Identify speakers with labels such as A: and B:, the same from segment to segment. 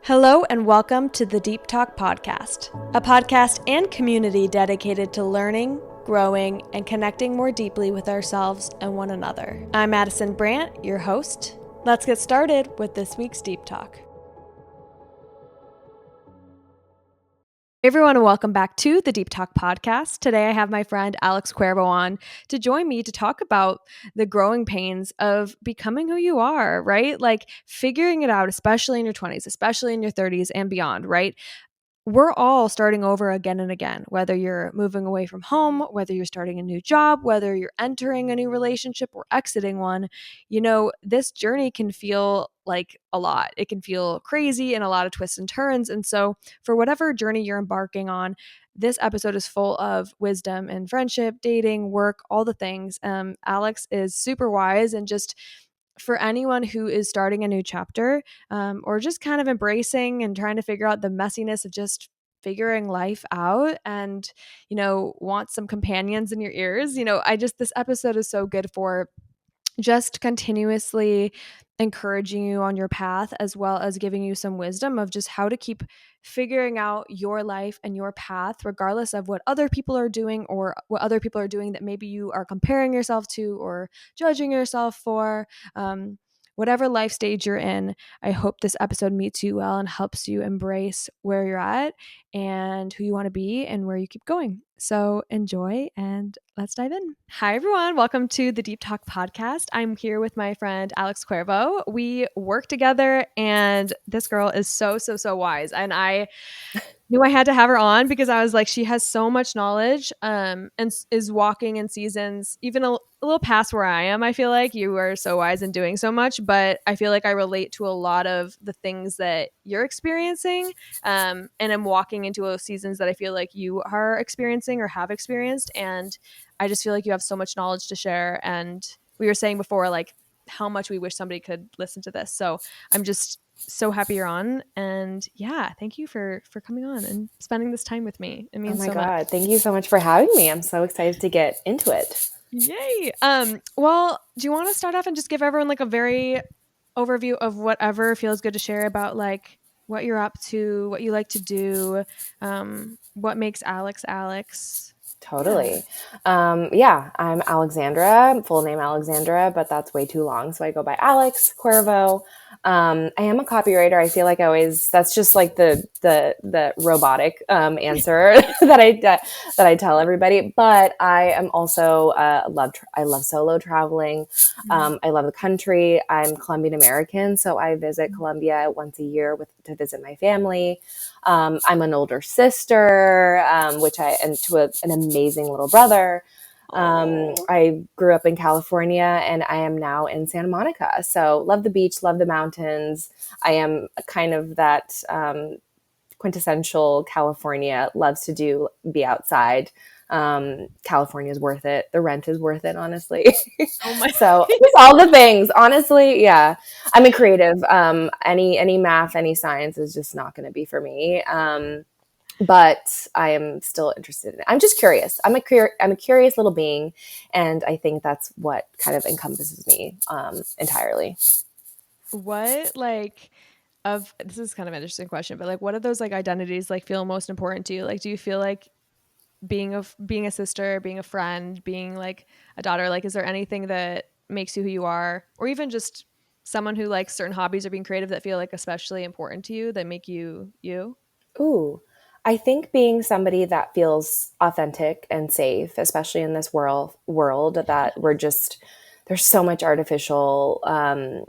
A: Hello and welcome to the Deep Talk Podcast, a podcast and community dedicated to learning, growing, and connecting more deeply with ourselves and one another. I'm Madison Brandt, your host. Let's get started with this week's Deep Talk. Hey everyone, and welcome back to the Deep Talk Podcast. Today I have my friend Alex Cuervo on to join me to talk about the growing pains of becoming who you are, right? Like figuring it out, especially in your 20s, especially in your 30s and beyond, right? We're all starting over again and again, whether you're moving away from home, whether you're starting a new job, whether you're entering a new relationship or exiting one. This journey can feel like a lot. It can feel crazy and a lot of twists and turns. And so, for whatever journey you're embarking on, this episode is full of wisdom and friendship, dating, work, all the things. Alex is super wise and just for anyone who is starting a new chapter or just kind of embracing and trying to figure out the messiness of just figuring life out and, want some companions in your ears. This episode is so good for just continuously encouraging you on your path, as well as giving you some wisdom of just how to keep figuring out your life and your path, regardless of what other people are doing or what other people are doing that maybe you are comparing yourself to or judging yourself for. Whatever life stage you're in, I hope this episode meets you well and helps you embrace where you're at and who you want to be and where you keep going. So enjoy and let's dive in. Hi, everyone. Welcome to the Deep Talk Podcast. I'm here with my friend Alex Cuervo. We work together, and this girl is so wise. And I knew I had to have her on because I was like, she has so much knowledge and is walking in seasons, even a little past where I am. I feel like you are so wise and doing so much, but I feel like I relate to a lot of the things that you're experiencing. And I'm walking into seasons that I feel like you are experiencing or have experienced. And I just feel like you have so much knowledge to share. And we were saying before, like, how much we wish somebody could listen to this. So I'm just so happy you're on, and yeah, thank you for coming on and spending this time with me. It means so much.
B: God, thank you so much for having me. I'm so excited to get into it.
A: Yay. Well, do you want to start off and just give everyone like a very overview of whatever feels good to share about like what you're up to, what you like to do, what makes Alex?
B: Totally. I'm Alexandra, full name Alexandra, but that's way too long. So I go by Alex Cuervo. I am a copywriter. I feel like that's just like the robotic answer that I tell everybody. But I am also I love solo traveling. I love the country. I'm Colombian American, so I visit Colombia once a year to visit my family. I'm an older sister, and an amazing little brother. I grew up in California and I am now in Santa Monica. So love the beach, love the mountains. I am kind of that quintessential California, loves to be outside. California is worth it. The rent is worth it, honestly.
A: Oh my
B: So it's all the things, honestly. Yeah. I'm a creative. Any math, any science is just not going to be for me. But I am still interested in it. I'm just curious. I'm a curious little being. And I think that's what kind of encompasses me entirely.
A: What this is kind of an interesting question, but like what of those like identities like feel most important to you? Like do you feel like being a sister, being a friend, being like a daughter, like is there anything that makes you who you are, or even just someone who likes certain hobbies or being creative that feel like especially important to you that make you you?
B: Ooh, I think being somebody that feels authentic and safe, especially in this world that there's so much artificial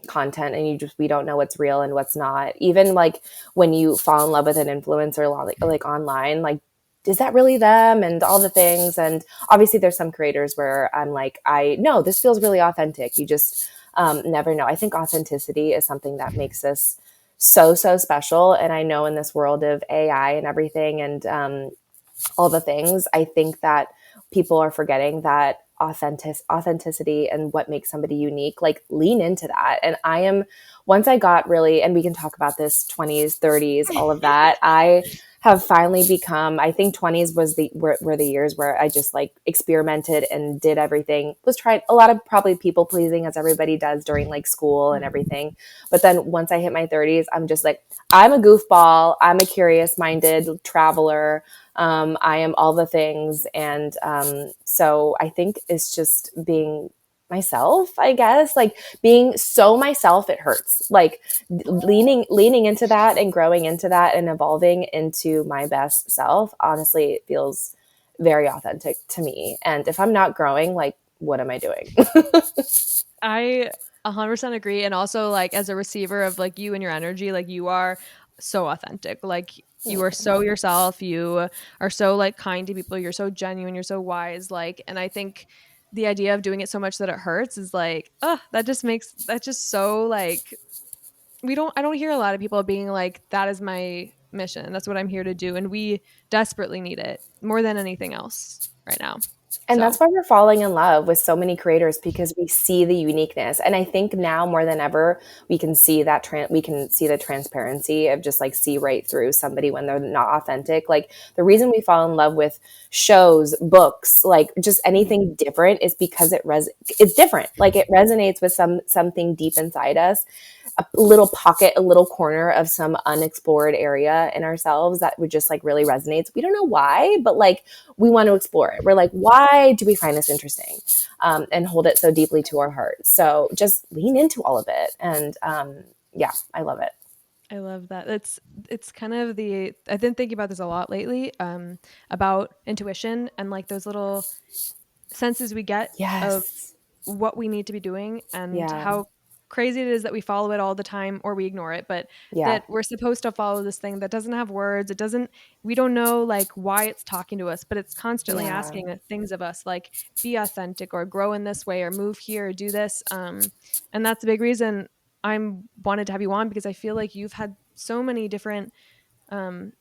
B: content, and we don't know what's real and what's not. Even like when you fall in love with an influencer, like online, like, is that really them, and all the things. And obviously there's some creators where I'm like, I know this feels really authentic. You just never know. I think authenticity is something that makes us so special. And I know in this world of AI and everything and all the things, I think that people are forgetting that authenticity and what makes somebody unique, like lean into that. And once I got really, and we can talk about this 20s, 30s, all of that. I have finally become, I think 20s were the years where I just like experimented and did everything, was trying a lot of probably people pleasing as everybody does during like school and everything. But then once I hit my 30s, I'm just like, I'm a goofball. I'm a curious minded traveler. I am all the things. And so I think it's just being myself, I guess, like being so myself, it hurts. Like leaning into that and growing into that and evolving into my best self. Honestly, it feels very authentic to me. And if I'm not growing, like, what am I doing?
A: I 100% agree. And also, like, as a receiver of like you and your energy, like, you are so authentic. Like, you are so yourself. You are so like kind to people. You're so genuine. You're so wise. Like, and I think the idea of doing it so much that it hurts is like, oh, that just so like, I don't hear a lot of people being like, that is my mission. That's what I'm here to do. And we desperately need it more than anything else right now.
B: And
A: So,
B: that's why we're falling in love with so many creators, because we see the uniqueness. And I think now more than ever, we can see that we can see the transparency of just like see right through somebody when they're not authentic. Like the reason we fall in love with shows, books, like just anything different is because it's different. Like it resonates with something deep inside us, a little pocket, a little corner of some unexplored area in ourselves that would just like really resonates. We don't know why, but like we want to explore it. We're like, why do we find this interesting? And hold it so deeply to our heart. So just lean into all of it. And yeah, I love it.
A: I love that. It's kind of the I've been thinking about this a lot lately, about intuition and like those little senses we get of
B: Yes.
A: what we need to be doing and
B: Yeah.
A: how crazy it is that we follow it all the time or we ignore it, but
B: Yeah.
A: that we're supposed to follow this thing that doesn't have words. It doesn't, we don't know like why it's talking to us, but it's constantly
B: Yeah.
A: asking things of us like be authentic or grow in this way or move here or do this. And that's a big reason I'm wanted to have you on because I feel like you've had so many different um,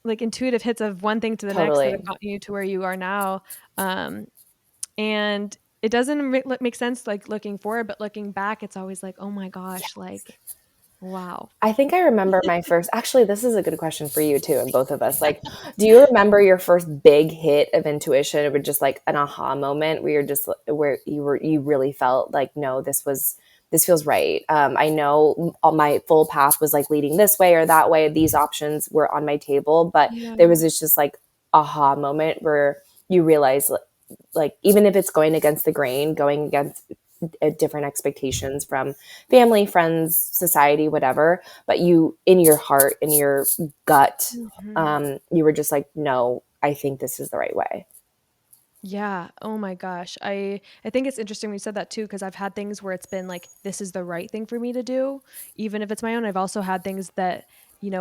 A: like intuitive hits of one thing to the next that have
B: Totally.
A: gotten you to where you are now. Um, and it doesn't make sense like looking forward, but looking back, it's always like, oh my gosh, like, wow.
B: I think I remember my first, actually, this is a good question for you too, and both of us. Like, do you remember your first big hit of intuition or just like an aha moment where you're just, where you really felt like, no, this feels right. I know all my full path was like leading this way or that way. These options were on my table, but
A: Yeah.
B: there was this just like aha moment where you realize like, even if it's going against the grain, going against different expectations from family, friends, society, whatever, but you in your heart, in your gut,
A: Mhm.
B: you were just like, no, I think this is the right way.
A: Yeah. Oh my gosh. I think it's interesting when you said that too because I've had things where it's been like this is the right thing for me to do, even if it's my own. I've also had things that,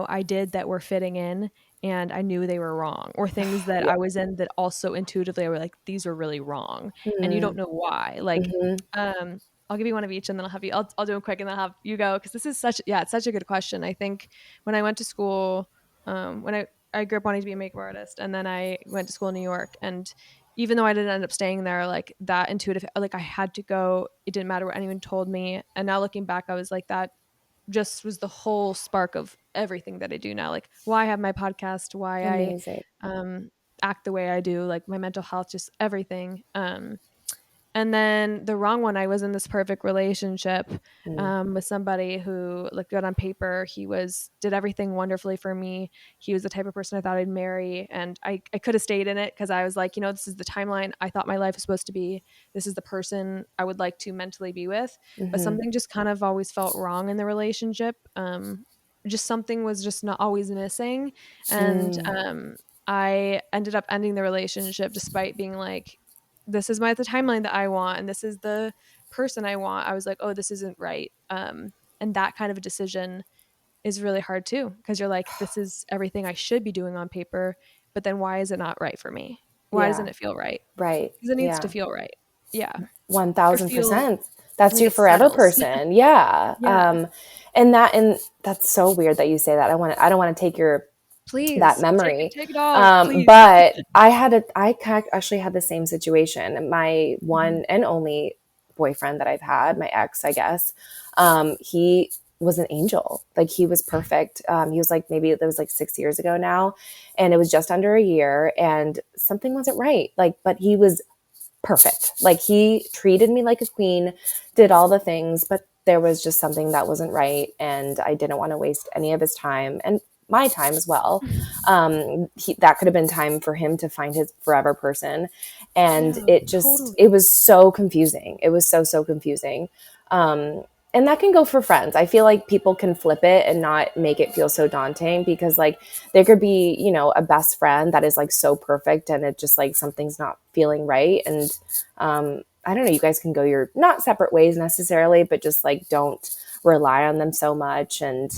A: I did that were fitting in and I knew they were wrong or things that
B: Yeah.
A: I was in that also intuitively I were like these are really wrong and you don't
B: Mm-hmm.
A: know why. Like um I'll give you one of each and then I'll do them quick and then I'll have you go because this is it's such a good question. I think when I went to school when I grew up wanting to be a makeup artist and then I went to school in New York and even though I didn't end up staying there, like that intuitive, like I had to go. It didn't matter what anyone told me. And now looking back, I was like, that just was the whole spark of everything that I do now. Like why I have my podcast, why I
B: Amazing.
A: act the way I do, like my mental health, just everything. And then the wrong one, I was in this perfect relationship
B: Mm.
A: with somebody who looked good on paper. He did everything wonderfully for me. He was the type of person I thought I'd marry. And I could have stayed in it because I was like, this is the timeline I thought my life was supposed to be. This is the person I would like to mentally be with. But
B: Mm-hmm.
A: something just kind of always felt wrong in the relationship. Just something was just not always missing. And
B: Mm.
A: I ended up ending the relationship despite being like, this is the timeline that I want and this is the person I want. I was like, oh, this isn't right. And that kind of a decision is really hard too because you're like, this is everything I should be doing on paper, but then why is it not right for me? Why doesn't
B: Yeah.
A: it feel right?
B: Right.
A: Because it needs to
B: Yeah.
A: feel right. Yeah. Or feel
B: 1000%. That's
A: like
B: your
A: it
B: forever
A: settles.
B: person. Yeah.
A: Yeah.
B: And that's so weird that you say that. I don't want to take your
A: Please
B: that memory.
A: take it off, please.
B: But actually had the same situation. My one and only boyfriend that I've had, my ex, I guess, he was an angel. Like he was perfect. He was like, maybe it was like 6 years ago now, and it was just under a year, and something wasn't right. Like, but he was perfect. Like he treated me like a queen, did all the things, but there was just something that wasn't right. And I didn't want to waste any of his time and my time as well. That could have been time for him to find his forever person. And
A: Yeah,
B: it
A: totally.
B: was so confusing. It was so, so confusing. Um, and that can go for friends. I feel like people can flip it and not make it feel so daunting, because like there could be, a best friend that is like so perfect, and it just like something's not feeling right. And I don't know, you guys can go your not separate ways necessarily, but just like don't rely on them so much. And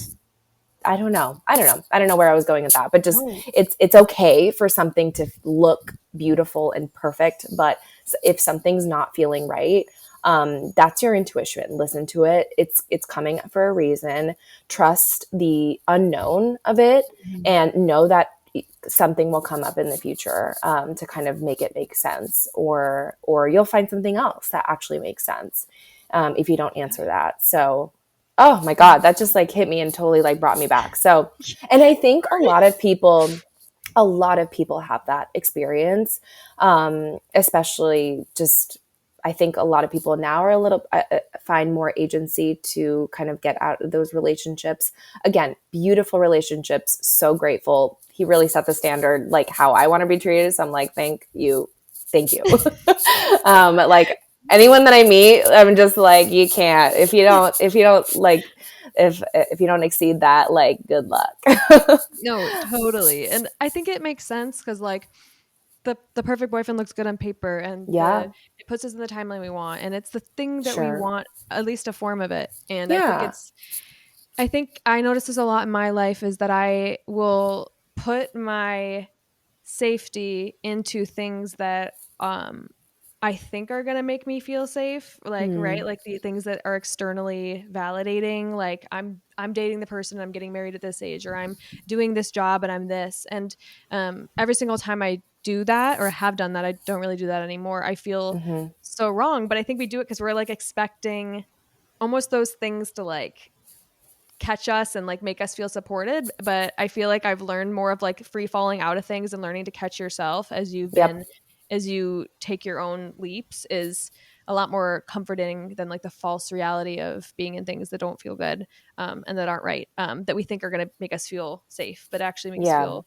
B: I don't know where I was going with that, but just
A: No.
B: it's okay for something to look beautiful and perfect, but if something's not feeling right, that's your intuition. Listen to it. It's coming for a reason. Trust the unknown of it,
A: Mhm.
B: and know that something will come up in the future, to kind of make it make sense, or you'll find something else that actually makes sense, if you don't answer that. So oh my God, that just like hit me and totally like brought me back. So, and I think a lot of people have that experience, especially just, I think a lot of people now are a little, find more agency to kind of get out of those relationships. Again, beautiful relationships, so grateful. He really set the standard, like how I want to be treated. So I'm like, thank you. Thank you. Like anyone that I meet, I'm just like, you can't, if you don't like, if you don't exceed that, like, good luck.
A: No, totally. And I think it makes sense because like the perfect boyfriend looks good on paper and
B: Yeah,
A: it puts us in the timeline we want and it's the thing that we
B: sure.
A: want, at least a form of it. And
B: Yeah.
A: I think I notice this a lot in my life is that I will put my safety into things that I think are going to make me feel safe, like right,
B: Mm,
A: like the things that are externally validating, like I'm dating the person, I'm getting married at this age, or I'm doing this job and I'm this. And every single time I do that or have done that, I don't really do that anymore. I feel
B: hmm
A: so wrong, but I think we do it because we're like expecting almost those things to like catch us and like make us feel supported. But I feel like I've learned more of like free falling out of things and learning to catch yourself
B: Yep.
A: as you take your own leaps is a lot more comforting than like the false reality of being in things that don't feel good, and that aren't right, that we think are going to make us feel safe but actually make us
B: Yeah.
A: feel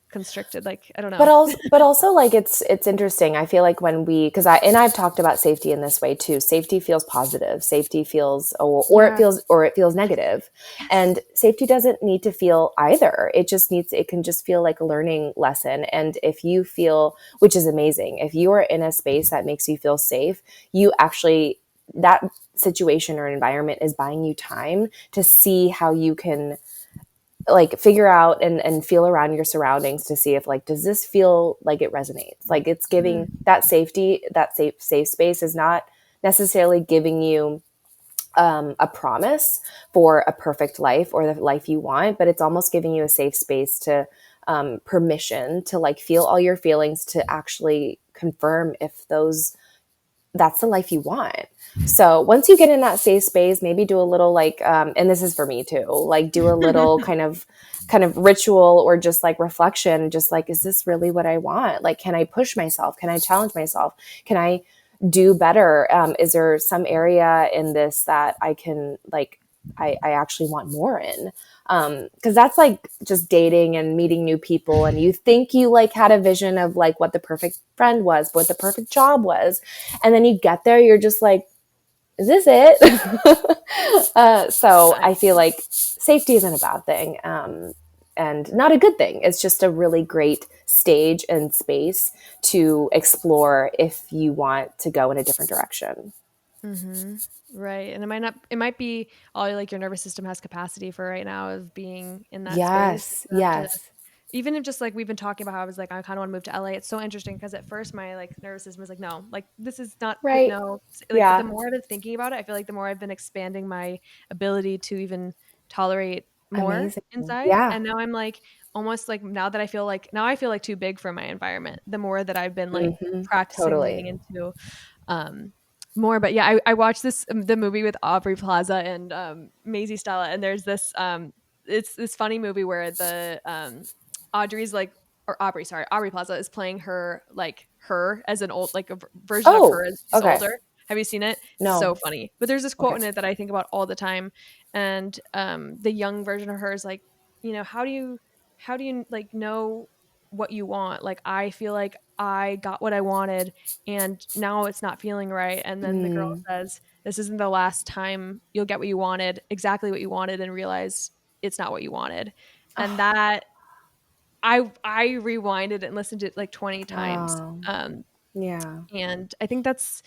A: constricted, like I don't
B: But
A: know.
B: also like it's interesting. I feel like when we, because I've talked about safety in this way too. Safety feels positive. Safety feels,
A: Yeah.
B: or it feels negative.
A: Yes.
B: And safety doesn't need to feel either. It can just feel like a learning lesson. And if you feel, which is amazing, if you are in a space that makes you feel safe, you actually, that situation or environment is buying you time to see how you can like figure out and feel around your surroundings to see if like, does this feel like it resonates? Like it's giving
A: Mm,
B: that safety, that safe space is not necessarily giving you, a promise for a perfect life or the life you want, but it's almost giving you a safe space to, permission to like feel all your feelings, to actually confirm if that's the life you want. So once you get in that safe space, maybe do a little like, and this is for me too, like do a little kind of ritual or just like reflection, just like, is this really what I want? Like, can I push myself? Can I challenge myself? Can I do better? Is there some area in this that I can like, I actually want more in? Because that's like just dating and meeting new people, and you think you like had a vision of like what the perfect friend was, what the perfect job was, and then you get there, you're just like, is this it? So
A: I,
B: I feel like safety isn't a bad thing, and not a good thing. It's just a really great stage and space to explore if you want to go in a different direction.
A: mm-hmm. Right. And it might be all like your nervous system has capacity for right now of being in that space.
B: Yes,
A: You have to,
B: yes,
A: even if just like we've been talking about how I was like, I kind of want to move to LA. It's so interesting because at first my like nervous system was like, no, like this is not cool.
B: right,
A: No. Like, but the
B: yeah,
A: more I've been thinking about it, I feel like the more I've been expanding my ability to even tolerate more
B: amazing,
A: inside.
B: yeah,
A: And now I'm like, almost like now I feel like too big for my environment. The more that I've been like practicing
B: Totally.
A: leaning into um more. But yeah, I watched the movie with Aubrey Plaza and Maisie Stella, and there's this it's this funny movie where the Audrey's like or Aubrey, sorry, Aubrey Plaza is playing her like her as an old like a version of her
B: Oh,
A: as she's
B: okay.
A: older. Have you seen it? It's so
B: No.
A: funny. But there's this quote
B: Okay.
A: in it that I think about all the time, and the young version of her is like, how do you like know what you want? Like I feel like I got what I wanted and now it's not feeling right. And then the girl
B: Mm.
A: says, this isn't the last time you'll get what you wanted, exactly what you wanted, and realize it's not what you wanted. And
B: Oh,
A: that I rewinded and listened to it like 20 times.
B: yeah.
A: And I think that's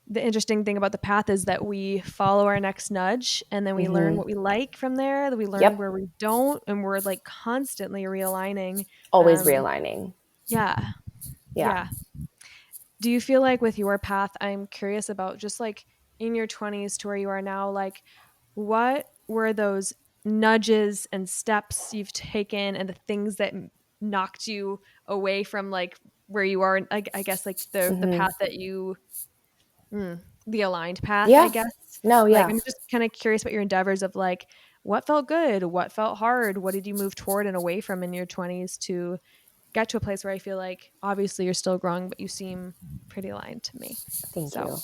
A: the interesting thing about the path is that we follow our next nudge and then we learn
B: Hmm.
A: what we like from there, that we learn
B: Yep.
A: where we don't, and we're like constantly realigning.
B: Always
A: Um,
B: realigning.
A: yeah.
B: Yeah.
A: Yeah. Do you feel like with your path, I'm curious about just like in your 20s to where you are now, like what were those nudges and steps you've taken and the things that knocked you away from like where you are, I guess like the
B: Hmm.
A: path that you the aligned path, I
B: Yeah.
A: guess.
B: No,
A: Like
B: yeah.
A: I'm just kind of curious about your endeavors of like what felt good, what felt hard, what did you move toward and away from in your 20s to get to a place where I feel like obviously you're still growing, but you seem pretty aligned to me.
B: Thank
A: So,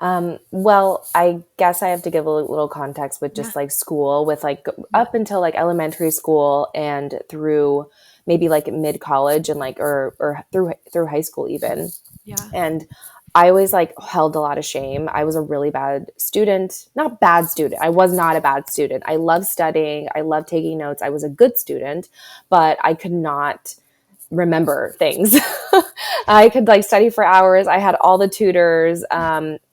B: you. Well, I guess I have to give a little context with
A: yeah.
B: just like school, with like
A: Yeah.
B: up until like elementary school and through maybe like mid college and like or through high school even.
A: Yeah.
B: And I always like held a lot of shame. I was a really bad student, not bad student. I was not a bad student. I loved studying. I loved taking notes. I was a good student, but I could not remember things. I could like study for hours. I had all the tutors.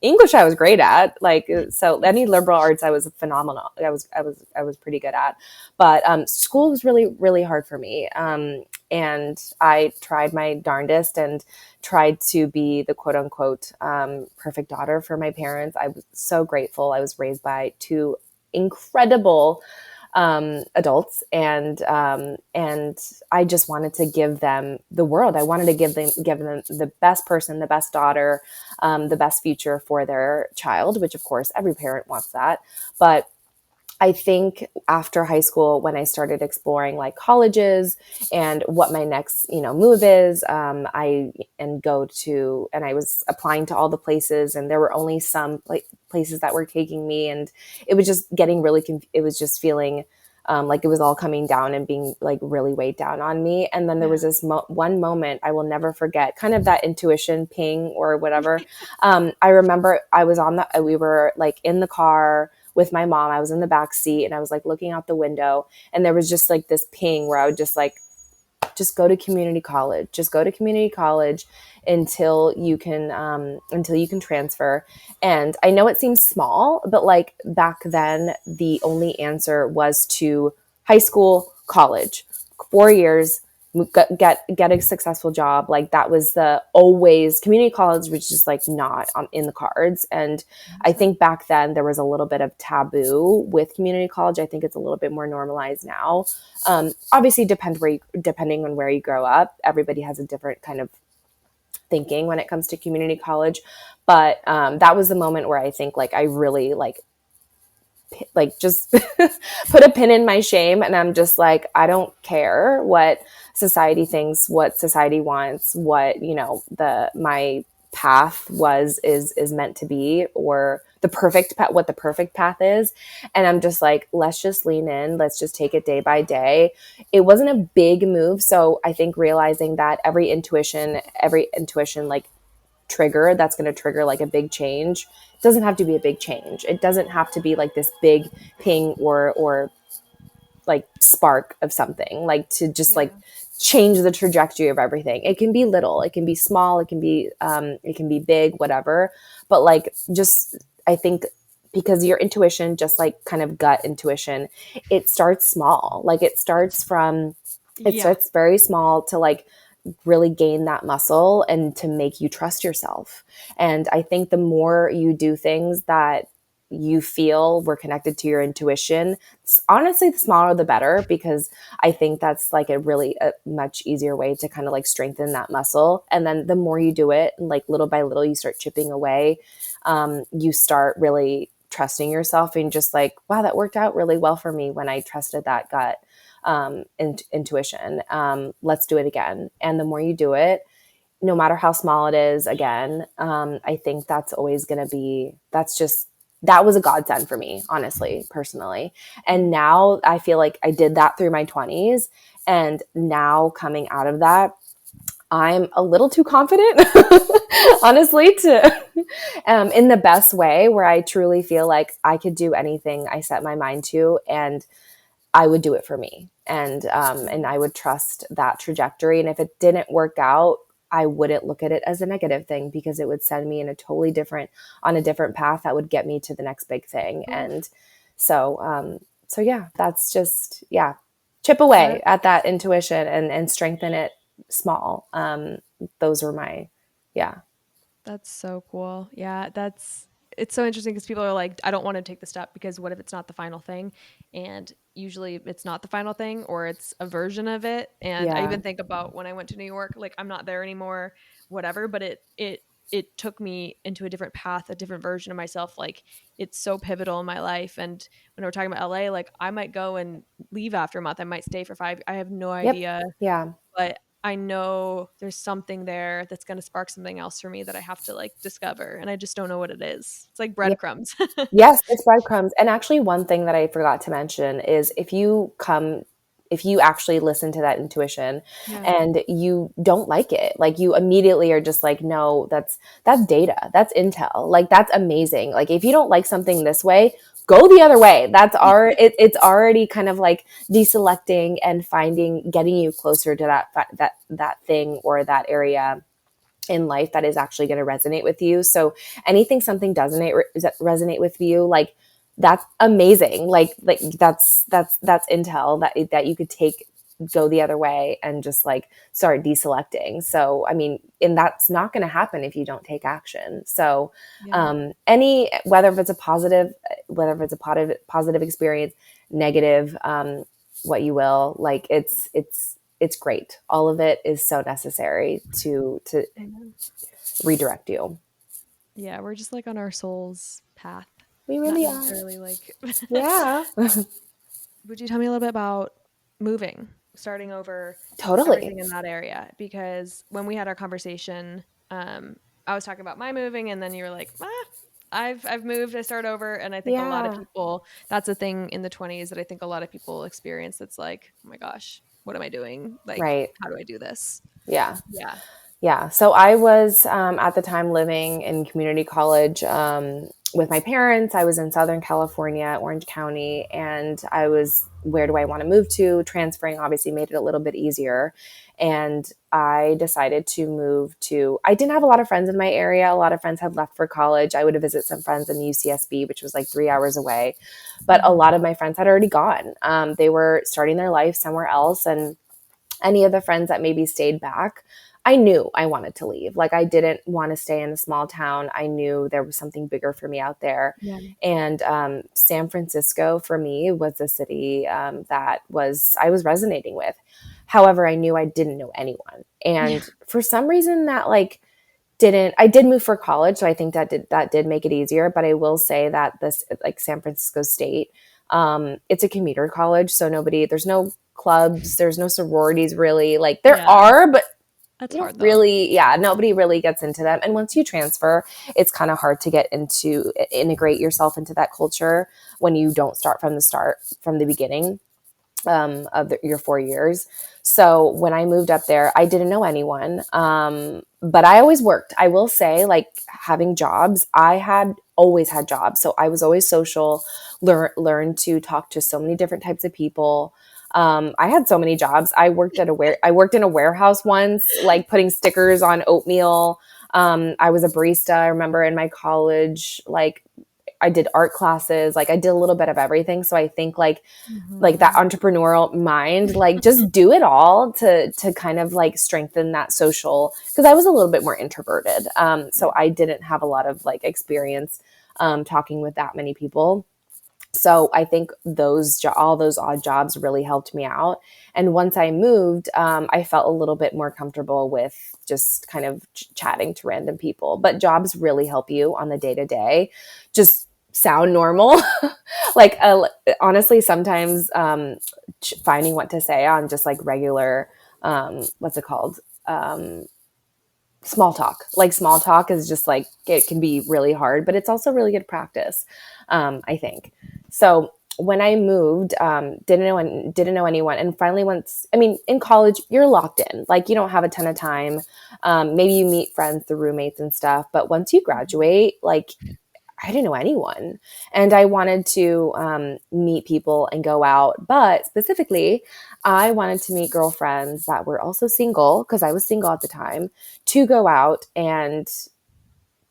B: English I was great at. Like so, any liberal arts I was phenomenal. I was pretty good at. But school was really hard for me. And I tried my darndest and tried to be the quote unquote perfect daughter for my parents. I was so grateful. I was raised by two incredible adults, and I just wanted to give them the world. I wanted to give them the best person, the best daughter, the best future for their child, which of course every parent wants that. But I think after high school, when I started exploring like colleges and what my next, move is, and I was applying to all the places, and there were only some like places that were taking me, and it was just getting really, it was just feeling like it was all coming down and being like really weighed down on me. And then there was
A: Yeah.
B: this one moment I will never forget, kind of that intuition ping or whatever. I remember we were like in the car with my mom. I was in the back seat and I was like looking out the window, and there was just like this ping where I would just like, just go to community college, just go to community college until you can transfer. And I know it seems small, but like back then the only answer was to high school, college, 4 years, get a successful job. Like that was the always, community college was just like not in the cards. And I think back then there was a little bit of taboo with community college. I think it's a little bit more normalized now. Obviously depending on where you grow up, everybody has a different kind of thinking when it comes to community college. But that was the moment where I think like I really just put a pin in my shame, and I'm just like, I don't care what society thinks, what society wants, what my path is meant to be, or the perfect path, what the perfect path is. And I'm just like, let's just lean in, let's just take it day by day. It wasn't a big move, so I think realizing that every intuition like trigger that's going to trigger like a big change, it doesn't have to be a big change. It doesn't have to be like this big ping or like spark of something like to just like
A: Yeah.
B: change the trajectory of everything. It can be little, it can be small, it can be big, whatever. But like, just, I think, because your intuition, just like kind of gut intuition, it starts small. Like it
A: Yeah.
B: starts very small to like really gain that muscle and to make you trust yourself. And I think the more you do things that you feel we're connected to your intuition, honestly, the smaller the better, because I think that's like a much easier way to kind of like strengthen that muscle. And then the more you do it, like little by little, you start chipping away. You start really trusting yourself and just like, wow, that worked out really well for me when I trusted that gut intuition. Let's do it again. And the more you do it, no matter how small it is, again, I think that's always going to be, that was a godsend for me, honestly, personally. And now I feel like I did that through my 20s. And now coming out of that, I'm a little too confident, honestly, to in the best way, where I truly feel like I could do anything I set my mind to, and I would do it for me. And I would trust that trajectory. And if it didn't work out, I wouldn't look at it as a negative thing, because it would send me in on a different path that would get me to the next big thing. And so yeah, that's just, yeah, chip away
A: That
B: at that intuition and strengthen it small. Those are my, yeah.
A: That's so cool. Yeah, it's so interesting because people are like, I don't want to take the step because what if it's not the final thing? And usually it's not the final thing or it's a version of it. And I
B: Yeah.
A: even think about when I went to New York, like I'm not there anymore, whatever, but it took me into a different path, a different version of myself. Like it's so pivotal in my life. And when we're talking about LA, like I might go and leave after a month. I might stay for 5. I have no
B: Yep.
A: idea,
B: Yeah.
A: but I know there's something there that's going to spark something else for me that I have to like discover. And I just don't know what it is. It's like
B: Yeah.
A: breadcrumbs.
B: Yes, it's breadcrumbs. And actually, one thing that I forgot to mention is if you actually listen to that intuition
A: Yeah.
B: and you don't like it, like you immediately are just like, no, that's data, that's intel, like that's amazing. Like if you don't like something this way, go the other way. It's already kind of like deselecting and getting you closer to that thing or that area in life that is actually going to resonate with you. So anything something doesn't resonate with you, like that's amazing. Like that's intel that you could take, go the other way and just like start deselecting. So I mean, and that's not going to happen if you don't take action. So
A: Yeah.
B: any whether if it's a positive experience, negative, what you will, like it's great. All of it is so necessary to
A: I know.
B: redirect you.
A: Yeah. We're just like on our soul's path,
B: We
A: not
B: really are.
A: necessarily like.
B: Yeah.
A: Would you tell me a little bit about moving, starting over,
B: Totally.
A: everything in that area? Because when we had our conversation, I was talking about my moving, and then you were like, I've moved, I start over. And I think a lot of
B: Yeah.
A: people, that's a thing in the 20s that I think a lot of people experience. That's like, oh my gosh, what am I doing? Like,
B: Right.
A: how do I do this?
B: Yeah.
A: Yeah.
B: Yeah. So I was at the time living in community college with my parents. I was in Southern California, Orange County, and I was, where do I want to move to? Transferring obviously made it a little bit easier. And I decided to I didn't have a lot of friends in my area. A lot of friends had left for college. I would visit some friends in the UCSB, which was like 3 hours away. But a
A: Mhm.
B: lot of my friends had already gone. They were starting their life somewhere else. And any of the friends that maybe stayed back, I knew I wanted to leave. Like I didn't want to stay in a small town. I knew there was something bigger for me out there.
A: Yeah.
B: And San Francisco for me was a city that I was resonating with. However, I knew I didn't know anyone.
A: Yeah.
B: And for some reason that like didn't I did move for college, so I think that did make it easier. But I will say that this, like San Francisco State, it's a commuter college, so there's no clubs, there's no sororities really. Like there
A: Yeah.
B: are, but
A: That's
B: you don't
A: hard though.
B: really, yeah, nobody really gets into them. And once you transfer, it's kind of hard to integrate yourself into that culture when you don't start from the beginning of your 4 years. So when I moved up there, I didn't know anyone. But I always worked. I will say, like having jobs, I had always had jobs. So I was always social, learned to talk to so many different types of people. I had so many jobs. I worked in a warehouse once, like putting stickers on oatmeal. I was a barista. I remember in my college, like I did art classes, like I did a little bit of everything. So I think like that
A: Mhm.
B: entrepreneurial mind, like just do it all to kind of like strengthen that social, because I was a little bit more introverted. So
A: Yeah.
B: I didn't have a lot of like experience talking with that many people. So I think all those odd jobs really helped me out. And once I moved, I felt a little bit more comfortable with just kind of chatting to random people. But jobs really help you on the day to day. Just sound normal. like honestly, sometimes finding what to say on just like regular, what's it called? Small talk. Like small talk is just like, it can be really hard, but it's also really good practice, I think. So when I moved, didn't know anyone. And finally once, I mean, in college, you're locked in. Like you don't have a ton of time. Maybe you meet friends through roommates and stuff. But once you graduate, like I didn't know anyone. And I wanted to meet people and go out. But specifically, I wanted to meet girlfriends that were also single, because I was single at the time, to go out and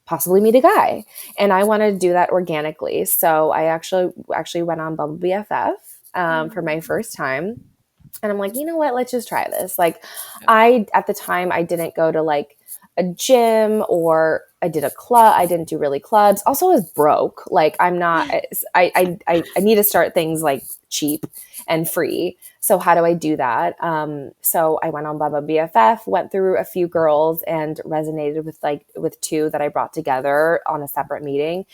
B: possibly meet a guy. And I wanted to do that organically. So I actually went on Bumble BFF for my first time. And I'm like, you know what? Let's just try this. Like, at the time, I didn't go to like a gym, or I did a club. I didn't do really clubs. Also, I was broke. Like, I'm not, I need to start things like cheap and free. So how do I do that? So I went on Bubba BFF, went through a few girls and resonated with two that I brought together on a separate meeting.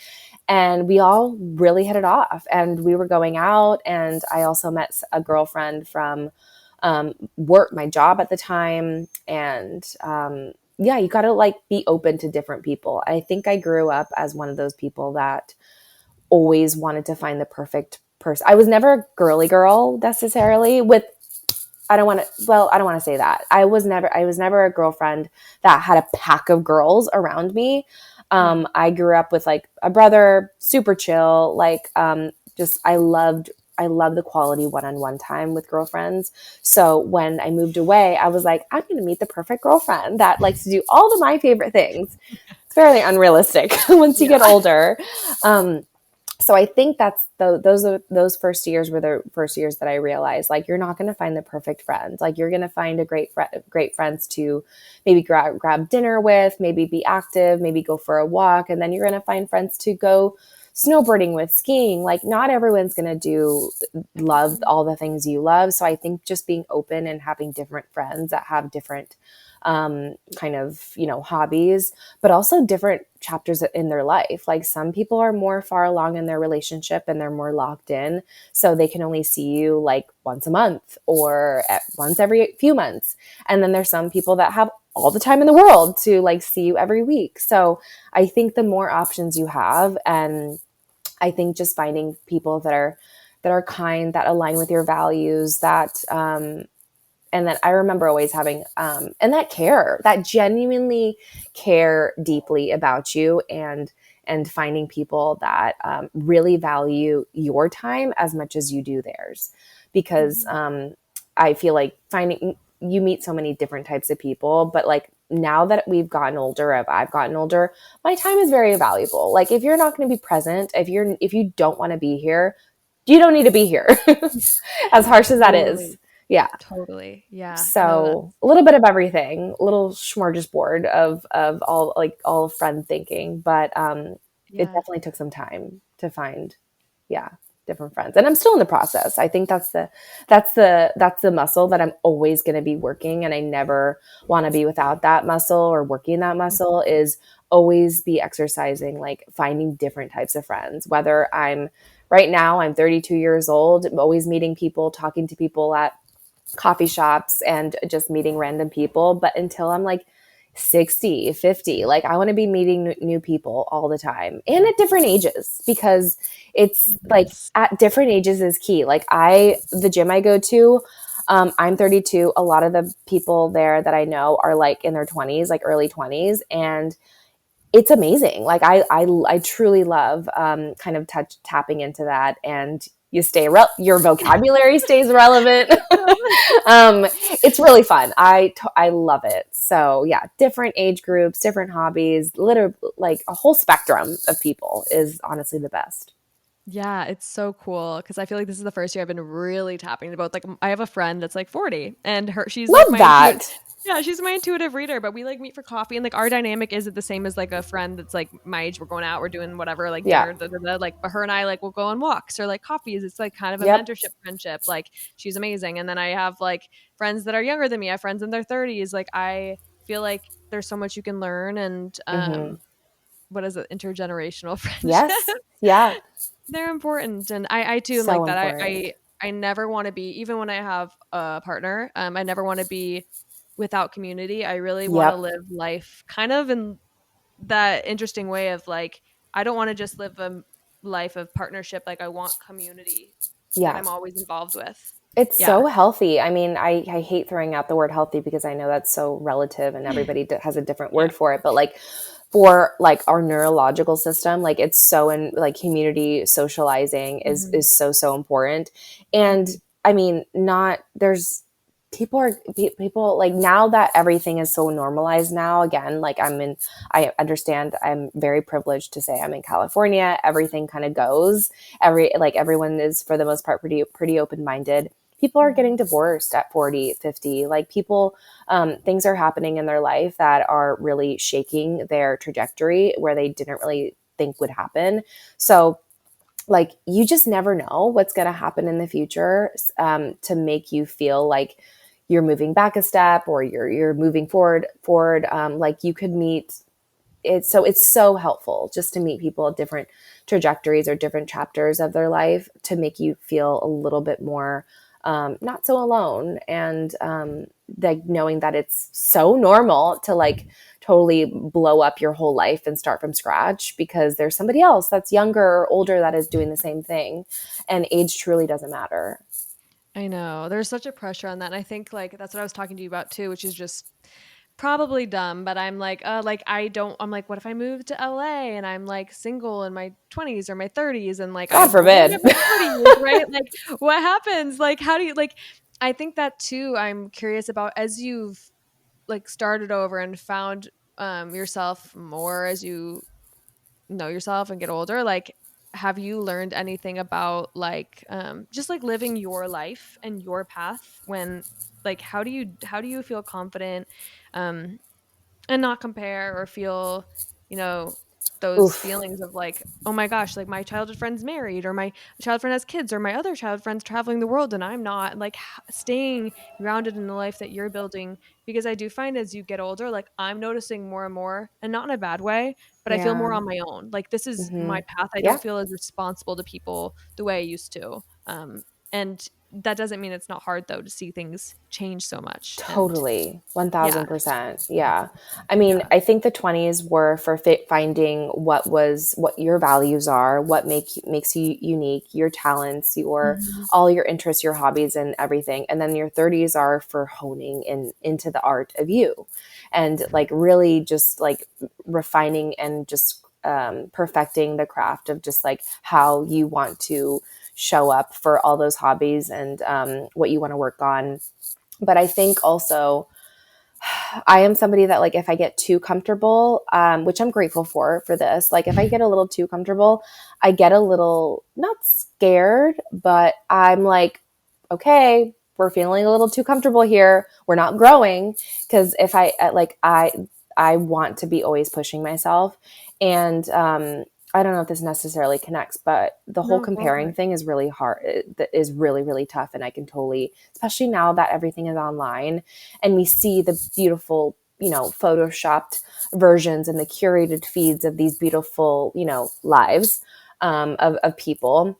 B: And we all really hit it off, and we were going out. And I also met a girlfriend from work, my job at the time. And yeah, you got to like be open to different people. I think I grew up as one of those people that always wanted to find the perfect person. I was never a girly girl necessarily with, I don't want to say that. I was never a girlfriend that had a pack of girls around me. I grew up with like a brother, super chill, like just I love the quality one-on-one time with girlfriends. So when I moved away, I was like, I'm going to meet the perfect girlfriend that likes to do all of my favorite things. It's fairly unrealistic once you get older. So I think those first years were the first years that I realized, like, you're not going to find the perfect friends. Like, you're going to find a great friends to maybe grab dinner with, maybe be active, maybe go for a walk. And then you're going to find friends to go snowboarding with, skiing. Like, not everyone's going to love all the things you love. So I think just being open and having different friends that have different kind of, hobbies, but also different chapters in their life. Like, some people are more far along in their relationship and they're more locked in. So they can only see you like once a month or once every few months. And then there's some people that have all the time in the world to like see you every week. So I think the more options you have, and I think just finding people that are kind, that align with your values, that and then I remember always having and that genuinely care deeply about you, and finding people that really value your time as much as you do theirs. Because I feel like you meet so many different types of people, but like, now that we've gotten older, if I've gotten older, my time is very valuable. Like, if you're not going to be present, if you don't want to be here, you don't need to be here. As harsh as that is.
A: Totally.
B: Yeah.
A: Totally. Yeah. No,
B: So a little bit of everything, a little smorgasbord of all friend thinking, but it
A: yeah.
B: definitely took some time to find, yeah, different friends, and I'm still in the process. I think that's the muscle that I'm always going to be working, and I never want to be without that muscle, or working that muscle is always be exercising, like finding different types of friends. Whether right now I'm 32 years old, I'm always meeting people, talking to people at coffee shops and just meeting random people. But until I'm like 60, 50, like, I want to be meeting new people all the time, and at different ages, because it's like
A: Yes.
B: at different ages is key. Like, the gym I go to, I'm 32. A lot of the people there that I know are like in their 20s, like early 20s. And it's amazing. Like, I truly love kind of tapping into that, and your vocabulary stays relevant. It's really fun. I love it. So yeah, different age groups, different hobbies, literally like a whole spectrum of people is honestly the best.
A: Yeah, it's so cool because I feel like this is the first year I've been really tapping about like I have a friend that's like 40 and she's like
B: Love
A: my intuitive.
B: that.
A: Yeah, she's my intuitive reader, but we like meet for coffee and like our dynamic isn't the same as like a friend that's like my age. We're going out, we're doing whatever, like
B: Yeah.
A: dinner, da, da, da. Like, but her and I like will go on walks or like coffees. It's like kind of a
B: Yep.
A: mentorship friendship. Like she's amazing. And then I have like friends that are younger than me. I have friends in their 30s. Like I feel like there's so much you can learn and
B: Mm-hmm.
A: what is it, intergenerational friendship.
B: Yes. Yeah.
A: They're important, and I too am
B: So
A: like that.
B: important.
A: I never want to be, even when I have a partner. I never want to be without community. I really want to
B: Yep.
A: live life kind of in that interesting way of like I don't want to just live a life of partnership. Like I want community that
B: Yeah.
A: I'm always involved with.
B: It's
A: Yeah.
B: so healthy. I mean, I hate throwing out the word healthy because I know that's so relative and everybody has a different
A: Yeah.
B: word for it. But like for like our neurological system, like it's so in like community socializing
A: Hmm.
B: is so so important. And
A: Hmm.
B: I mean, not there's people like now that everything is so normalized now again like I understand I'm very privileged to say I'm in California, everything kind of goes everyone is for the most part pretty open-minded. People are getting
A: Hmm.
B: divorced at 40, 50. Like people, things are happening in their life that are really shaking their trajectory where they didn't really think would happen. So like you just never know what's going to happen in the future, to make you feel like you're moving back a step or you're moving forward. Like you could meet it's so helpful just to meet people at different trajectories or different chapters of their life to make you feel a little bit more, not so alone, and like knowing that it's so normal to like totally blow up your whole life and start from scratch because there's somebody else that's younger or older that is doing the same thing, and age truly doesn't matter.
A: I know. There's such a pressure on that. And I think like that's what I was talking to you about too, which is just probably dumb, but I'm like I don't I'm like, what if I move to LA and I'm like single in my 20s or my 30s and like
B: God
A: I'm bored in
B: forbid.
A: my 40s, right? Like what happens? Like how do you like I think that too I'm curious about as you've like started over and found yourself more as you know yourself and get older, like have you learned anything about like just like living your life and your path when like how do you feel confident um and not compare or feel, you know, those
B: Oof.
A: feelings of like, oh my gosh, like my childhood friend's married or my child friend has kids or my other child friend's traveling the world and I'm not, like staying grounded in the life that you're building. Because I do find as you get older, like I'm noticing more and more, and not in a bad way, but I feel
B: Yeah.
A: more on my own. Like this is
B: Mm-hmm.
A: my path. I
B: Yeah.
A: don't feel as responsible to people the way I used to. And that doesn't mean it's not hard though to see things change so much. And
B: Totally.
A: yeah,
B: 1000%. Yeah. I mean,
A: yeah.
B: I think the 20s were for finding what your values are, what makes you unique, your talents, your
A: Mhm.
B: all your interests, your hobbies and everything. And then your 30s are for honing into the art of you and like really just like refining and just perfecting the craft of just like how you want to show up for all those hobbies and what you want to work on. But I think also I am somebody that like if I get too comfortable, which I'm grateful for this, like if I get a little too comfortable, I get a little not scared, but I'm like, okay, we're feeling a little too comfortable here. We're not growing because if I like I want to be always pushing myself, and I don't know if this necessarily connects, but the whole
A: No, go for
B: comparing
A: it.
B: thing is really hard. It is really really tough, and I can totally, especially now that everything is online and we see the beautiful, photoshopped versions and the curated feeds of these beautiful, lives, of people.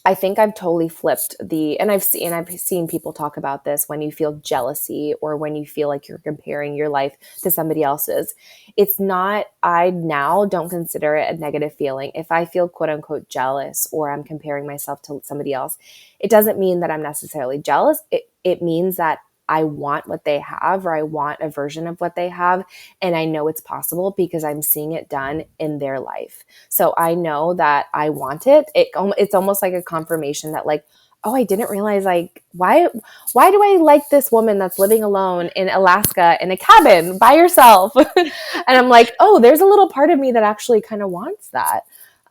B: I think I've totally flipped and I've seen people talk about this when you feel jealousy or when you feel like you're comparing your life to somebody else's. It's not, I now don't consider it a negative feeling. If I feel quote unquote jealous or I'm comparing myself to somebody else, it doesn't mean that I'm necessarily jealous. It means that I want what they have or I want a version of what they have. And I know it's possible because I'm seeing it done in their life. So I know that I want it. It's almost like a confirmation that like, oh, I didn't realize like why do I like this woman that's living alone in Alaska in a cabin by herself? And I'm like, oh, there's a little part of me that actually kind of wants that.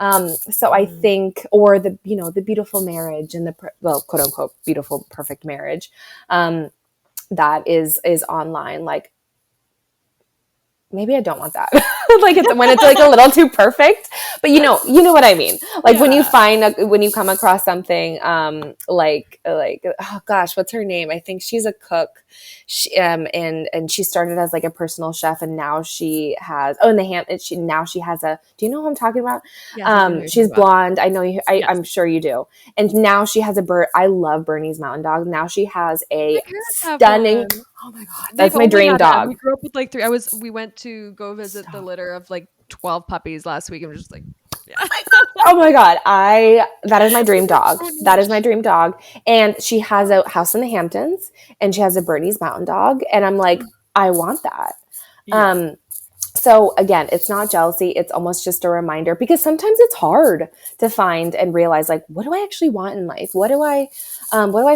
B: So I think, or the, you know, the beautiful marriage and the, well, quote unquote, beautiful, perfect marriage, that is online. Like, maybe I don't want that. Like it's when it's like a little too perfect, but you know what I mean? Like when you
A: Yeah.
B: find when you come across something, like, oh gosh, what's her name? I think she's a cook. And she started as like a personal chef, and now she has, oh, in the ham, now she has a, do you know who I'm talking about?
A: Yes, I do know what you're talking
B: She's
A: about.
B: blonde. I know you,
A: Yes.
B: I'm sure you do. And now she has I love Bernie's Mountain Dog. Now she has
A: My
B: a
A: parents have
B: stunning,
A: one.
B: oh my God,
A: They've
B: that's my
A: only
B: dream
A: had we
B: dog.
A: grew up with like three. We went to go visit the
B: Stop.
A: litter of like 12 puppies last week and we're just like, yeah.
B: Oh my God. That is my dream dog.
A: So
B: That is my
A: niche.
B: dream dog. And she has a house in the Hamptons, and she has a Bernese Mountain Dog. And I'm like, I want that.
A: Yeah.
B: Um, so again, it's not jealousy. It's almost just a reminder, because sometimes it's hard to find and realize, like, what do I actually want in life? What do I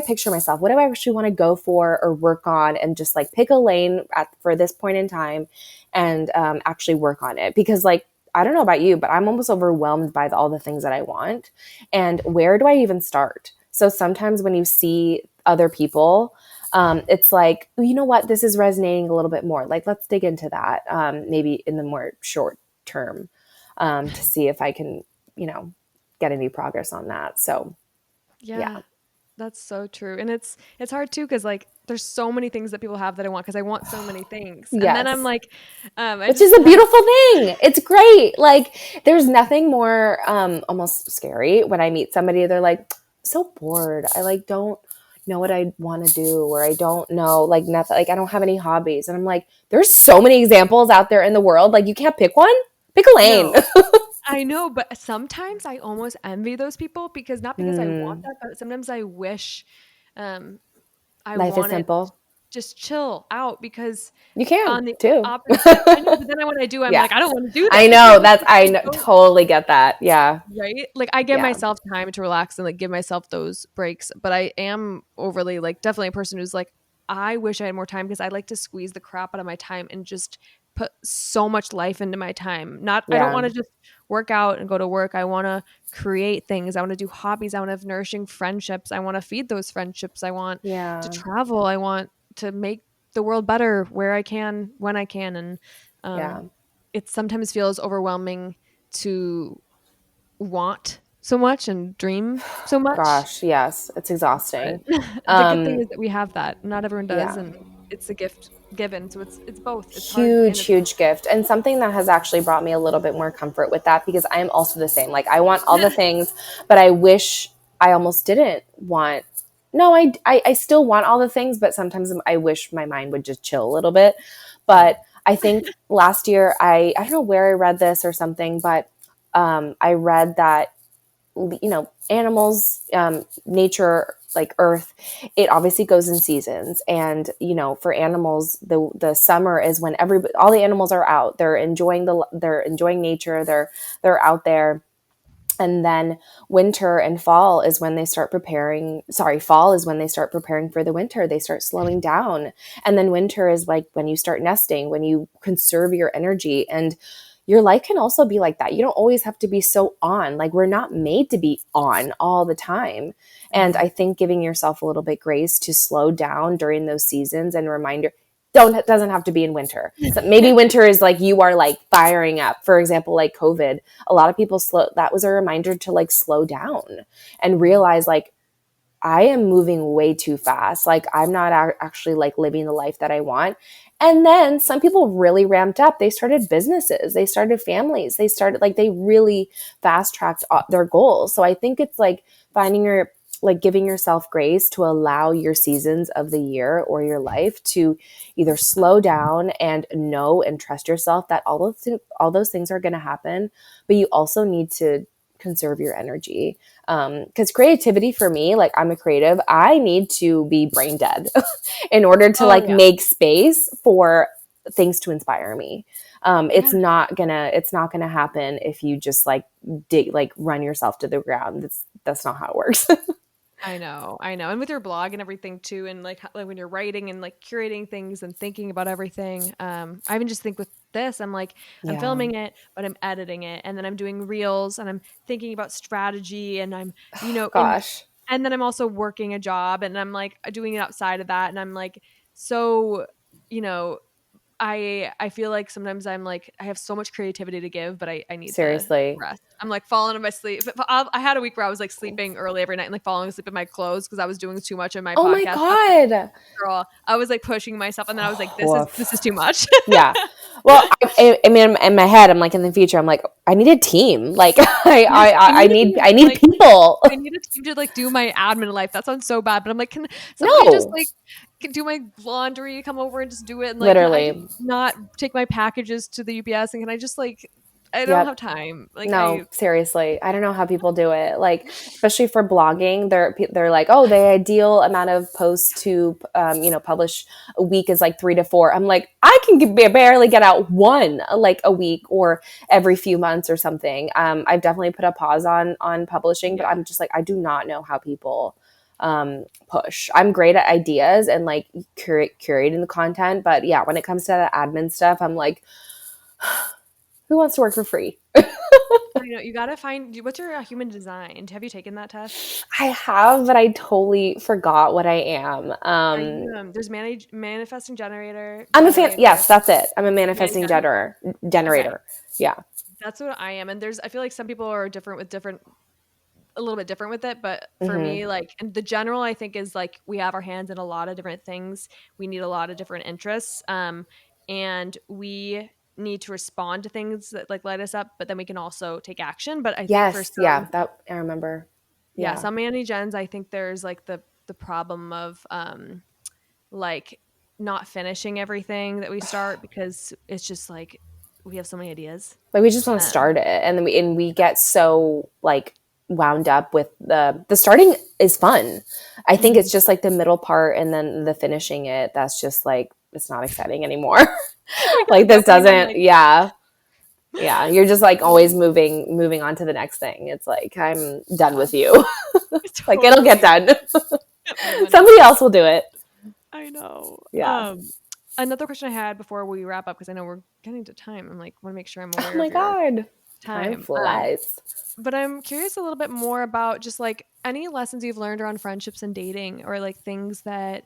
B: picture myself? What do I actually want to go for or work on, and just like pick a lane for this point in time, and actually work on it. Because like, I don't know about you, but I'm almost overwhelmed by all the things that I want. And where do I even start? So sometimes when you see other people, it's like, you know what, this is resonating a little bit more. Like, let's dig into that, maybe in the more short term, to see if I can, you know, get any progress on that. So, yeah.
A: Yeah. That's so true. And it's hard too because like there's so many things that people have that I want because I want so many things. And then I'm
B: Yes.
A: like, I
B: Which is
A: just
B: a
A: had a
B: beautiful thing. It's great. Like, there's nothing more almost scary when I meet somebody. They're like, so bored. I like don't know what I want to do, or I don't know, like, nothing. Like, I don't have any hobbies. And I'm like, there's so many examples out there in the world. Like, you can't pick one. Pick a lane.
A: no. I know, but sometimes I almost envy those people because not because I want
B: Mm,
A: that, but sometimes I wish um I
B: life is
A: wanted
B: simple.
A: just chill out because
B: You can
A: on the
B: too.
A: opposite I know, but then when I do, I'm
B: Yeah.
A: like, I don't want to do
B: I
A: this. Like
B: know.
A: it's like
B: I
A: I
B: know,
A: don't
B: totally get that. Yeah.
A: right? Like I give
B: Yeah.
A: myself time to relax and like give myself those breaks, but I am overly like definitely a person who's like I wish I had more time because I like to squeeze the crap out of my time and just put so much life into my time. Not I don't
B: Yeah.
A: want to just work out and go to work. I want to create things. I want to do hobbies. I want to have nourishing friendships. I want to feed those friendships. I want to
B: Yeah.
A: travel. I want to make the world better where I can when I can and
B: Yeah.
A: it sometimes feels overwhelming to want so much and dream so much.
B: Gosh, yes, it's
A: But
B: exhausting.
A: the good thing
B: Um,
A: is that we have that. Not everyone does,
B: yeah,
A: and it's a gift given. So it's both. It's hard and
B: huge,
A: it's
B: huge gift, and something that has actually brought me a little bit more comfort with that, because I am also the same. Like, I want all the things, but I wish I almost didn't want. No, I still want all the things, but sometimes I wish my mind would just chill a little bit.
A: same.
B: But I think last year, I don't know where I read this or something, but I read that, you know, animals, nature, like earth, it obviously goes in seasons. And, you know, for animals, the summer is when all the animals are out, they're enjoying nature, they're out there. And then winter and fall is when they start preparing, sorry, fall is when they start preparing for the winter. They start slowing down. And then winter is like when you start nesting, when you conserve your energy. And your life can also be like that. You don't always have to be so on. Like, we're not made to be on all the time. And
A: Mhm.
B: I think giving yourself a little bit grace to slow down during those seasons, and reminder, don't doesn't have to be in winter. So maybe winter is like you are like firing up. For example, like COVID, a lot of people that was a reminder to like slow down and realize, like, I am moving way too fast. Like, I'm not actually like living the life that I want. And then some people really ramped up. They started businesses, they started families, they started, like, they really fast tracked their goals. So I think it's like finding like giving yourself grace to allow your seasons of the year or your life to either slow down and know and trust yourself that all those things are going to happen. But you also need to conserve your energy, because creativity for me, like, I'm a creative, I need to be brain dead in order to
A: Oh
B: like
A: yeah.
B: make space for things to inspire me.
A: Yeah.
B: It's not gonna happen if you just like run yourself to the ground. That's not how it works.
A: I know. I know. And with your blog and everything too and like when you're writing and like curating things and thinking about everything, I even just think with this. I'm like, I'm
B: Yeah.
A: filming it, but I'm editing it, and then I'm doing reels, and I'm thinking about strategy, and I'm,
B: Gosh.
A: and then I'm also working a job, and I'm like doing it outside of that, and I'm like, so, you know, I feel like sometimes I'm like I have so much creativity to give, but I need to
B: Seriously.
A: rest. I'm like falling in my sleep. I had a week where I was like sleeping early every night and like falling asleep in my clothes because I was doing too much in my
B: Oh my
A: podcast stuff.
B: God.
A: Girl, I was like pushing myself, and then I was like, this is
B: Woof.
A: too much.
B: Yeah. Well, I mean, in my head, I'm like, in the future, I'm like, I need a team. Like,
A: Yes, I need a
B: I
A: team.
B: need
A: Like,
B: people.
A: I need a team to like do my admin life. That sounds so bad, but I'm like, can somebody just
B: No,
A: like do my laundry, come over and just do it? And like, can I just
B: literally.
A: not take my packages to the UPS? And can I just like, I don't have
B: Yep.
A: time. Like,
B: No, seriously. I don't know how people do it. Like, especially for blogging, they're like, oh, the ideal amount of posts to, publish a week is like 3 to 4. I'm like, I can barely get out one like a week or every few months or something. I've definitely put a pause on publishing, but
A: yeah,
B: I'm just like, I do not know how people push. I'm great at ideas and like curating the content, but yeah, when it comes to the admin stuff, I'm like, who wants to work for free?
A: I know you gotta find what's your human design. Have you taken that test?
B: I have, but I totally forgot what I am.
A: Are you there's manifesting generator,
B: I'm a fan.
A: generator,
B: Yes, that's it. I'm a manifesting
A: manifest.
B: generator.
A: Okay,
B: Generator. Yeah.
A: that's what I am. And there's I feel like some people are different with different a little bit different with it, but for
B: Hmm.
A: me, like, and the general I think is like we have our hands in a lot of different things. We need a lot of different interests, and we need to respond to things that like light us up, but then we can also take action. But I think for
B: Yes.
A: some,
B: Yeah. That I remember.
A: yeah,
B: Yeah.
A: some antigens, I think there's like the problem of like not finishing everything that we start because it's just like we have so many ideas.
B: Like we just want to
A: Um,
B: start it, and then we get so like wound up with the starting is fun. I think
A: mhm.
B: it's just like the middle part and then the finishing it. That's just like it's not exciting anymore.
A: We
B: Like
A: gotta
B: this
A: definitely have
B: doesn't.
A: like
B: Yeah. Yeah, you're just like always
A: um,
B: moving on to the next thing. It's like I'm done with you. Like it'll get
A: totally.
B: done.
A: Oh my
B: Somebody
A: gosh.
B: else will do it.
A: I know.
B: Yeah.
A: Another question I had before we wrap up, because I know we're getting to time. I'm like, want to make sure I'm
B: Oh
A: aware
B: my
A: of your
B: god. Time
A: time.
B: flies.
A: But I'm curious a little bit more about just like any lessons you've learned around friendships and dating, or like things that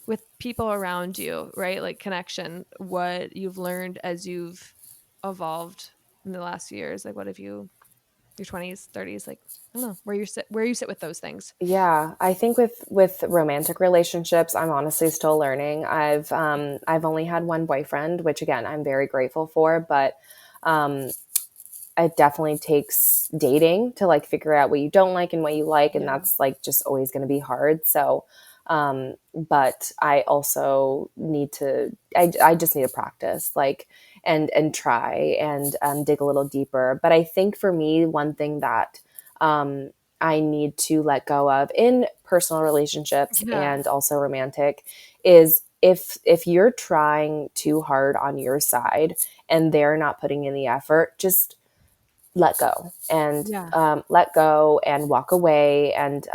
A: with people around you, right? Like connection, what you've learned as you've evolved in the last few years. Like, what have you, your 20s, 30s, like, I don't know, where you sit with those things.
B: Yeah, I think with romantic relationships, I'm honestly still learning. I've only had one boyfriend, which again, I'm very grateful for, but um it definitely takes dating to like figure out what you don't like and what you like, and
A: Yeah.
B: that's like just always going to be hard. So but I also need to I just need to practice like and try and dig a little deeper. But I think for me, one thing that um I need to let go of in personal relationships
A: Yeah.
B: and also romantic is if you're trying too hard on your side and they're not putting in the effort, just let go and
A: Yeah.
B: let go and walk away and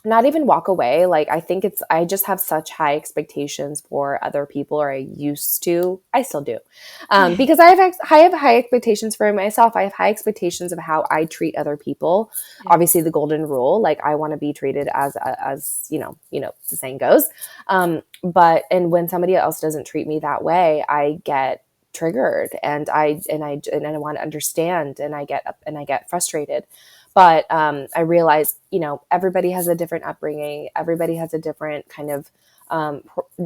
B: not even walk away. Like I think it's I just have such high expectations for other people, or I used to. I still do, because I have high expectations for myself. I have high expectations of how I treat other people.
A: Yeah.
B: Obviously, the golden rule, like I want to be treated as the saying goes. But and when somebody else doesn't treat me that way, I get triggered and I want to understand and I get frustrated. But I realize, everybody has a different upbringing. Everybody has a different kind of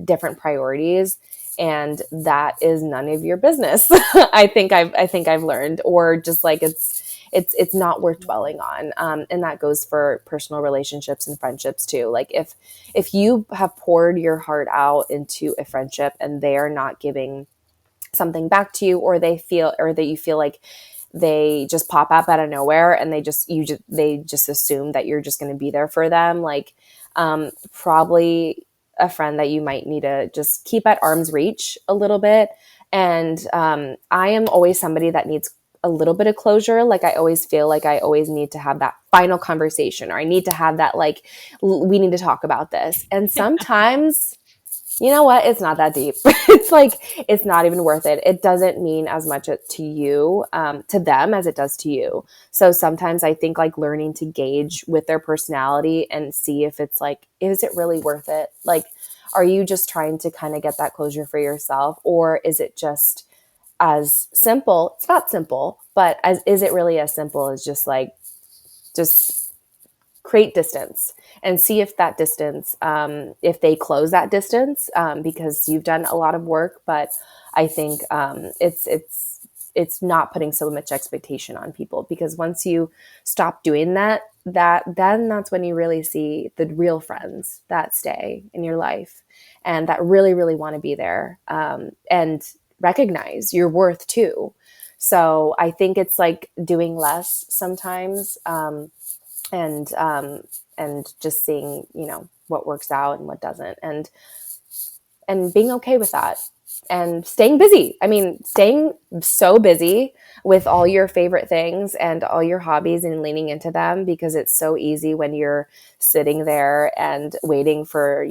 B: different priorities, and that is none of your business. I think I've learned, or just like it's not worth dwelling on. And that goes for personal relationships and friendships too. Like if you have poured your heart out into a friendship and they are not giving something back to you, or that you feel like they just pop up out of nowhere and they just assume that you're just going to be there for them, like probably a friend that you might need to just keep at arm's reach a little bit. And I am always somebody that needs a little bit of closure. Like I always feel like I always need to have that final conversation, or I need to have that like we need to talk about this. And sometimes You know what? It's not that deep. It's like, it's not even worth it. It doesn't mean as much to you, to them, as it does to you. So sometimes I think like learning to gauge with their personality and see if it's like, is it really worth it? Like, are you just trying to kind of get that closure for yourself? Or is it just as simple? It's not simple, but is it really as simple as just like, just create distance and see if that distance, if they close that distance, because you've done a lot of work. But I think it's not putting so much expectation on people, because once you stop doing that then that's when you really see the real friends that stay in your life and that really really want to be there, and recognize your worth too. So I think it's like doing less sometimes, and just seeing, what works out and what doesn't, and being okay with that, and staying busy. I mean, staying so busy with all your favorite things and all your hobbies and leaning into them, because it's so easy when you're sitting there and waiting for,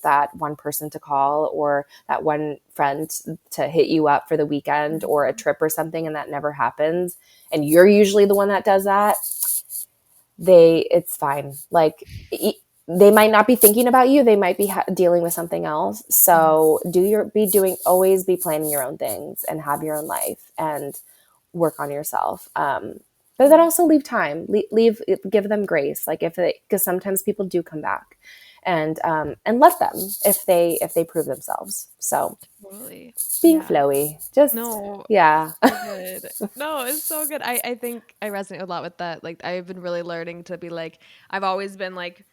B: that one person to call, or that one friend to hit you up for the weekend or a trip or something, and that never happens. And you're usually the one that does that. It's fine. Like, they might not be thinking about you. They might be dealing with something else. So always be planning your own things and have your own life and work on yourself. But then also leave time, give them grace. Like because sometimes people do come back, and let them if they prove themselves. So
A: Totally.
B: being
A: Yeah.
B: flowy, just,
A: No,
B: yeah.
A: so good. No, it's so good. I think I resonate a lot with that. Like I've been really learning to be like, I've always been like,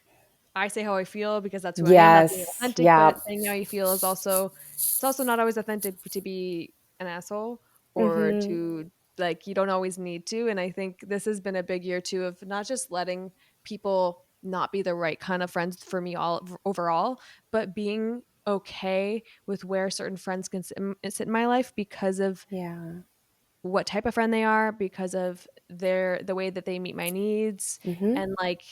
A: I say how I feel because that's who I am. That's being
B: Yes.
A: authentic.
B: Yeah.
A: But saying how you feel is also, it's also not always authentic to be an asshole or
B: Mm-hmm.
A: to like, you don't always need to. And I think this has been a big year too of not just letting people not be the right kind of friends for me all overall, but being okay with where certain friends can sit in my life because of
B: Yeah.
A: what type of friend they are, because of the way that they meet my needs,
B: Mm-hmm.
A: and like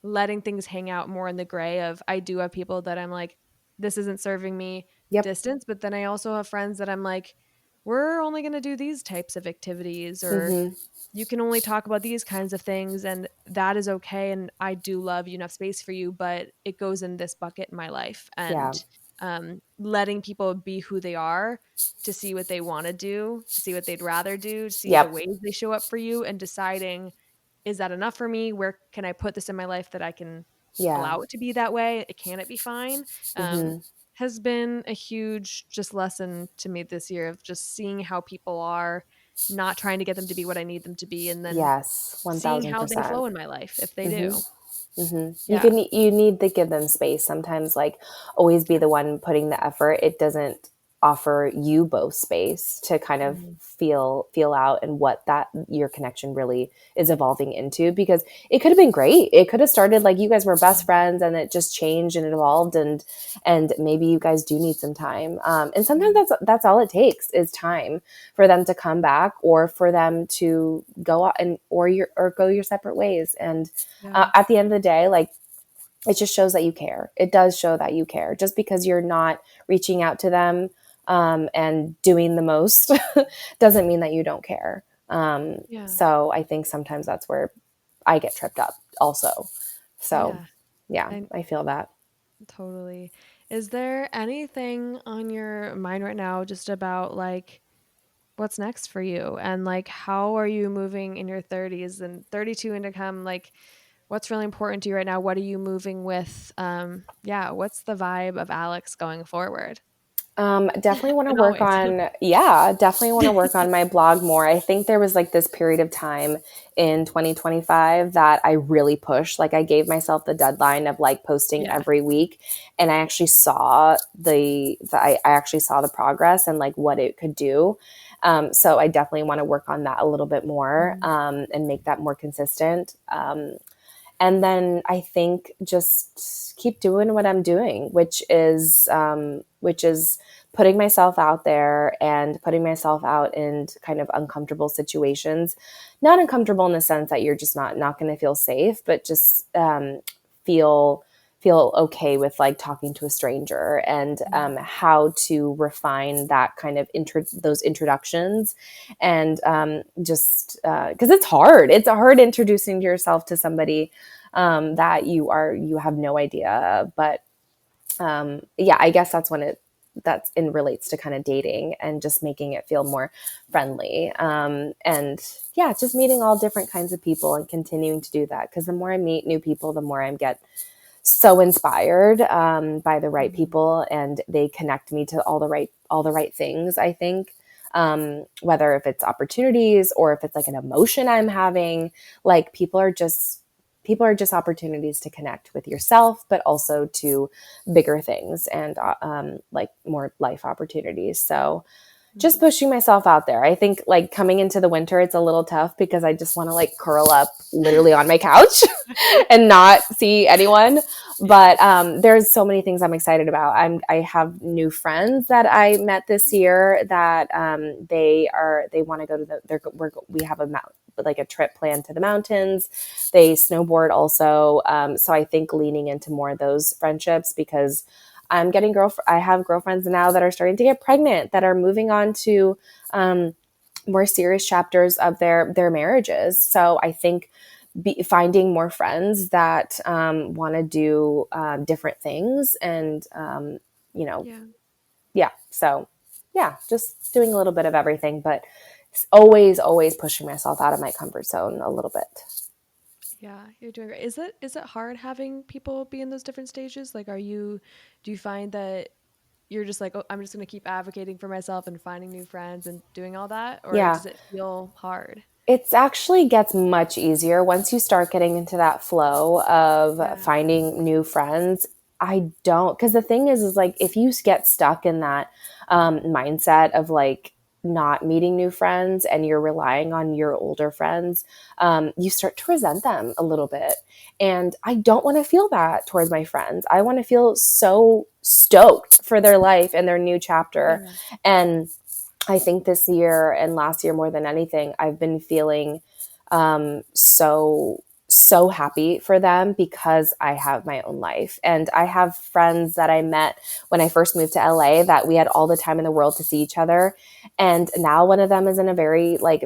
A: letting things hang out more in the gray of I do have people that I'm like, this isn't serving me,
B: Yep.
A: distance. But then I also have friends that I'm like, we're only going to do these types of activities, or
B: Mm-hmm.
A: you can only talk about these kinds of things, and that is okay. And I do love you, enough space for you, but it goes in this bucket in my life.
B: Yeah.
A: And letting people be who they are, to see what they want to do, to see what they'd rather do, to see the
B: Yep.
A: ways they show up for you, and deciding, is that enough for me? Where can I put this in my life that I can
B: Yeah.
A: allow it to be that way? Can it be fine? Um,
B: Mm-hmm.
A: has been a huge just lesson to me this year of just seeing how people are, not trying to get them to be what I need them to be, and then
B: Yes.
A: seeing how they
B: 1000%.
A: flow in my life if they
B: Mm-hmm.
A: do.
B: Mm-hmm.
A: Yeah.
B: You need to give them space. Sometimes, like, always be the one putting the effort. It doesn't offer you both space to kind of
A: Mhm.
B: feel out and what that your connection really is evolving into, because it could have been great. It could have started like you guys were best friends and it just changed and it evolved, and maybe you guys do need some time. And sometimes that's all it takes is time for them to come back, or for them to go out and or go your separate ways. And
A: Yeah.
B: at the end of the day, like, it just shows that you care. It does show that you care. Just because you're not reaching out to them, and doing the most doesn't mean that you don't care.
A: Yeah.
B: So I think sometimes that's where I get tripped up also. So
A: Yeah.
B: yeah,
A: I
B: I feel that.
A: totally. Is there anything on your mind right now just about like what's next for you, and like how are you moving in your 30s and 32 and to come, like what's really important to you right now? What are you moving with? Yeah, what's the vibe of Alex going forward?
B: Definitely want to
A: And
B: work
A: always.
B: on, yeah, definitely want to work on my blog more. I think there was like this period of time in 2025 that I really pushed. Like, I gave myself the deadline of like posting
A: Yeah.
B: every week, and I actually saw I actually saw the progress and like what it could do. So I definitely want to work on that a little bit more,
A: Mhm.
B: and make that more consistent. And then I think just keep doing what I'm doing, which is putting myself out there and putting myself out in kind of uncomfortable situations. Not uncomfortable in the sense that you're just not going to feel safe, but just feel feel okay with like talking to a stranger, and how to refine that kind of those introductions, and just because it's hard introducing yourself to somebody that you have no idea of. But yeah, I guess that's when that's in relates to kind of dating and just making it feel more friendly. And yeah, just meeting all different kinds of people and continuing to do that. Because the more I meet new people, the more I get so inspired by the right
A: Mhm.
B: people, and they connect me to all the right things, I think. Whether if it's opportunities or if it's like an emotion I'm having, like people are just opportunities to connect with yourself, but also to bigger things, and like more life opportunities. So just
A: Mhm.
B: pushing myself out there. I think like coming into the winter, it's a little tough because I just want to like curl up literally on my couch and not see anyone.
A: Yeah.
B: But there's so many things I'm excited about. I have new friends that I met this year that they want to go to we have like a trip planned to the mountains. They snowboard also. So I think leaning into more of those friendships, because I have girlfriends now that are starting to get pregnant, that are moving on to more serious chapters of their marriages. So I think finding more friends that want to do different things, and you know,
A: Yeah.
B: yeah. So yeah, just doing a little bit of everything, but always pushing myself out of my comfort zone a little bit.
A: Yeah, you're doing great. Is it hard having people be in those different stages? Like, do you find that you're just like, oh, I'm just gonna keep advocating for myself and finding new friends and doing all that, or
B: Yeah,
A: does it feel hard?
B: it's actually gets much easier once you start getting into that flow of
A: Yeah.
B: finding new friends. I don't, because the thing is like if you get stuck in that mindset of like not meeting new friends and you're relying on your older friends, you start to resent them a little bit. And I don't want to feel that towards my friends. I want to feel so stoked for their life and their new chapter.
A: Yeah.
B: And I think this year and last year more than anything, I've been feeling so happy for them because I have my own life. And I have friends that I met when I first moved to LA that we had all the time in the world to see each other. And now one of them is in a very like,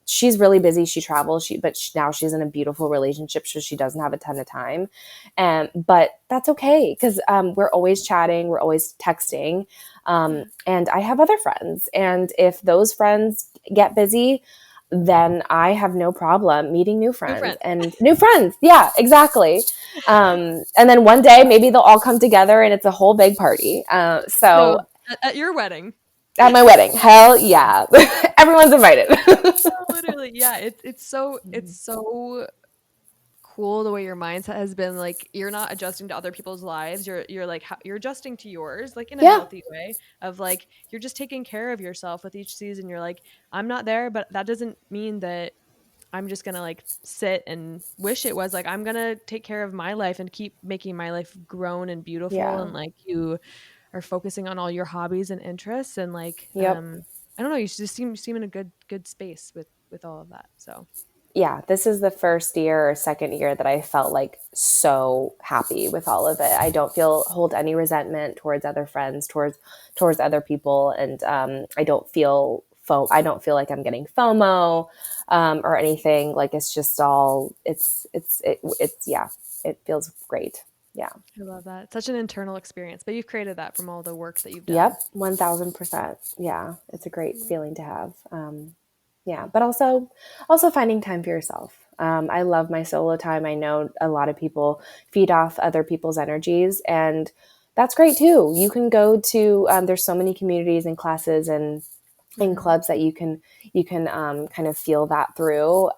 B: she's really busy. She travels, now she's in a beautiful relationship. So she doesn't have a ton of time. But that's okay because we're always chatting, we're always texting.
A: Yeah.
B: And I have other friends. And if those friends get busy, then I have no problem meeting new
A: New
B: friends
A: friends.
B: and new friends. Yeah, exactly. And then one day maybe they'll all come together and it's a whole big party. So
A: So at your wedding.
B: at my wedding, hell yeah, everyone's invited.
A: Literally, yeah. It's so cool the way your mindset has been like you're not adjusting to other people's lives. You're like you're adjusting to yours like in a
B: Yeah,
A: healthy way of like you're just taking care of yourself with each season. You're like I'm not there, but that doesn't mean that I'm just going to like sit and wish it was like I'm going to take care of my life and keep making my life grown and beautiful
B: yeah,
A: and like you are focusing on all your hobbies and interests and like
B: yep.
A: I don't know, you just seem in a good space with all of that. So,
B: Yeah, this is the first year or second year that I felt like so happy with all of it. I don't hold any resentment towards other friends, towards other people, and I don't feel like I'm getting FOMO or anything. Like it's just all it's yeah, it feels great. Yeah.
A: I love that. It's such an internal experience, but you've created that from all the work that you've done.
B: Yep, 1000%. Yeah, it's a great
A: Yeah.
B: feeling to have. Yeah, but also finding time for yourself. I love my solo time. I know a lot of people feed off other people's energies, and that's great too. You can go to there's so many communities and classes and in
A: Mhm.
B: clubs that you can kind of feel that through.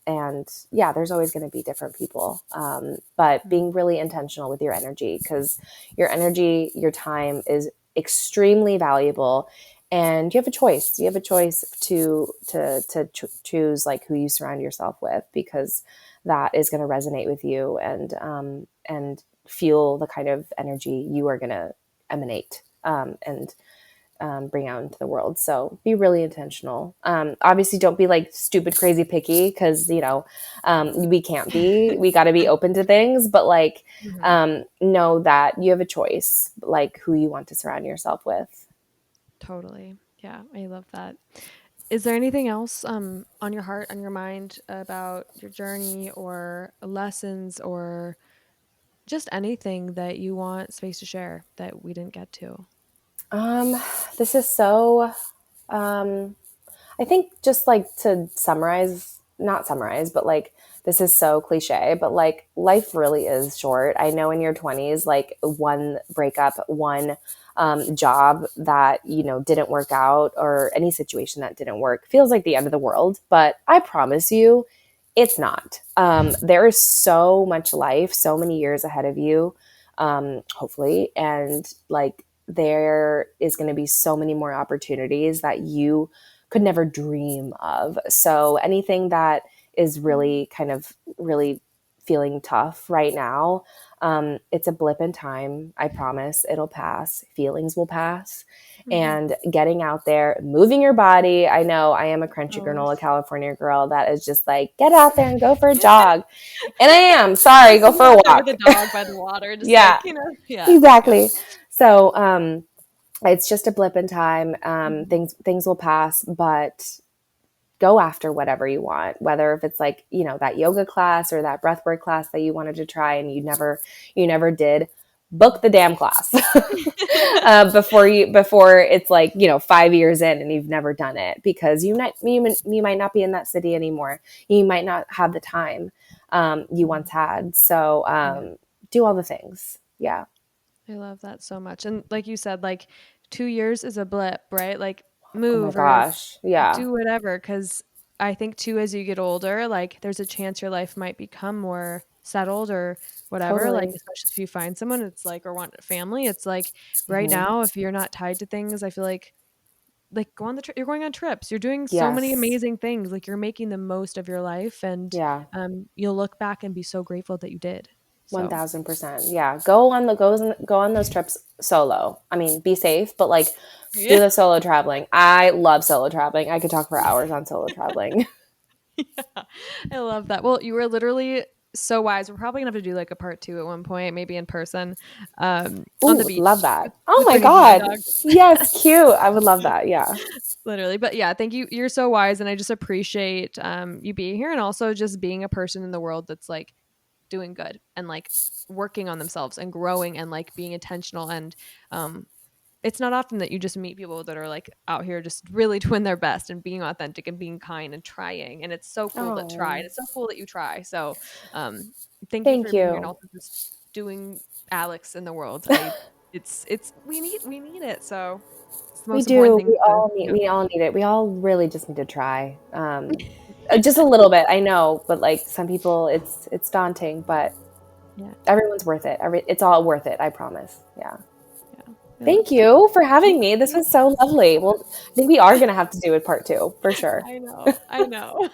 B: And yeah, there's always going to be different people, but
A: Mhm.
B: being really intentional with your energy, because your energy, your time is extremely valuable, and you have a choice. You have a choice to choose like who you surround yourself with, because that is going to resonate with you, and fuel the kind of energy you are going to emanate. And bring out into the world. So be really intentional. Obviously, don't be like stupid, crazy picky because, we can't be. We got to be open to things, but like
A: Mhm.
B: know that you have a choice, like who you want to surround yourself with.
A: Totally. Yeah, I love that. Is there anything else on your heart, on your mind about your journey or lessons or just anything that you want space to share that we didn't get to?
B: Um, this is so I think just like to summarize, not summarize, but like this is so cliche, but like life really is short. I know in your 20s, like one breakup, one job that, didn't work out or any situation that didn't work feels like the end of the world. But I promise you, it's not. There is so much life, so many years ahead of you, hopefully. And like there is going to be so many more opportunities that you could never dream of. So anything that is really kind of really feeling tough right now, it's a blip in time. I promise it'll pass. Feelings will pass.
A: Mhm.
B: And getting out there, moving your body. I know I am a crunchy granola
A: Always.
B: California girl that is just like, get out there and go for a jog. And I am. Sorry,
A: Just
B: go
A: sitting
B: for a
A: out there with
B: walk.
A: a dog by the water, just
B: Yeah,
A: like, yeah, yeah.
B: exactly. So, it's just a blip in time.
A: Mhm.
B: Things will pass, but go after whatever you want, whether if it's like, that yoga class or that breathwork class that you wanted to try and you never did, book the damn class. Before it's like, 5 years in and you've never done it, because you might not be in that city anymore. You might not have the time you once
A: Mhm.
B: had. So
A: Yeah.
B: do all the things. Yeah.
A: I love that so much. And like you said, like 2 years is a blip, right? Like
B: Oh my
A: move or
B: gosh. Yeah.
A: do whatever. Cause I think too, as you get older, like there's a chance your life might become more settled or whatever. Like,
B: Totally.
A: especially if you find someone, it's like, or want a family, it's like right
B: Hmm.
A: now, if you're not tied to things, I feel like go on the trip, you're going on trips, you're doing so many
B: Yes.
A: amazing things. Like you're making the most of your life and
B: Yeah.
A: you'll look back and be so grateful that you did. So
B: 1000%. Yeah. Go on those trips solo. I mean, be safe, but like do
A: yeah.
B: the solo traveling. I love solo traveling. I could talk for hours on solo traveling.
A: Yeah, I love that. Well, you were literally so wise. We're probably gonna have to do like a part two at one point, maybe in person, on the
B: Ooh, love
A: beach
B: that. Oh
A: with
B: my
A: Brittany's and my
B: God.
A: dog.
B: Yes, cute. I would love that. Yeah.
A: Literally, but yeah, thank you. You're so wise, and I just appreciate you being here, and also just being a person in the world that's like doing good and like working on themselves and growing and like being intentional and um it's not often that you just meet people that are like out here just really doing their best and being authentic and being kind and trying. And it's so cool to try. And
B: Oh,
A: it's so cool that you try. So um thank you
B: thank
A: for being here and
B: you.
A: also just doing Alex in the world. It's we need it. So it's the
B: We
A: most important
B: do.
A: thing to
B: We all need it. We all really just need to try. Just a little bit, I know, but like some people it's daunting, but
A: yeah.
B: everyone's worth it. It's all worth it, I promise. Yeah.
A: Yeah. I love
B: Thank
A: that.
B: you for having
A: Thank
B: me. This
A: you.
B: was so lovely. Well, I think we are going to have to do it part two for sure.
A: I know. I know.